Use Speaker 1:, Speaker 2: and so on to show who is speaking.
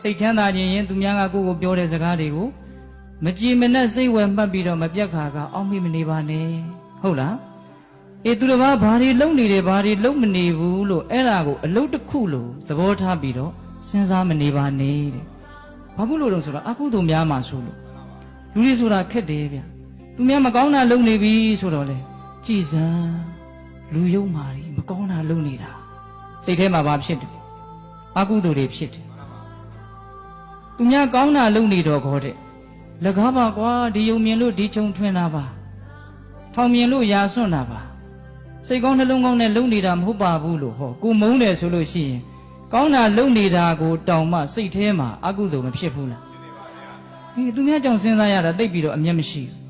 Speaker 1: စိတ်ချမ်းသာခြင်းရင်သူများကကိုယ့်ကိုပြောတဲ့စကားတွေကိုမကြည်မနဲ့စိတ်ဝယ်မှတ်ပြီးတော့မပြတ်ခါကအောက်မေ့မနေပါနဲ့ဟုတ်လားအေးသူတစ်ပါးဘာတွေလုံနေတယ်ဘာတွေလုံမနေဘူးလို့အဲ့ဒါကိုအလုတ်တစ်ခုလို့သဘောထားပြီးတော့စဉ်းစားမနေပါနဲ့တဲ့ဘာဖြစ်လို့လဲဆိုတော့အကုသိုလ်များမှဆိုလို့လူတွေဆိုတာခက်တယ်ဗျသူများမကောင်းတာလုံနေပြီဆိုတော့လေကြည်စမ်းလူယုံမာတွေမကောင်းတာလုံနေတာစိတ်ထဲမှာဘာဖြစ်တယ်အကုသိုလ်တွေဖြစ်တယ်သူများကောင်းတာလုံနေတော့ခေါ်တဲ့လကားပါကွာဒီယုံမြင်လို့ဒီချုံထွင်းတာပါထောင်မြင်လို့ရာစွန့်တာပါစိတ်ကောင်းနှလုံးကောင်းနဲ့လုံနေတာမဟုတ်ပါဘူးလို့ဟောကိုမုန်းတယ်ဆိုလို့ရှိရင်ကောင်းတာလုံနေတာကိုတောင်မှစိတ်ထဲမှာအကုသိုလ်မဖြစ်ဘူးလားဟေးသူများကြောင့်စဉ်းစားရတာသိပ်ပြီးတော့အမျက်မရှိဘူး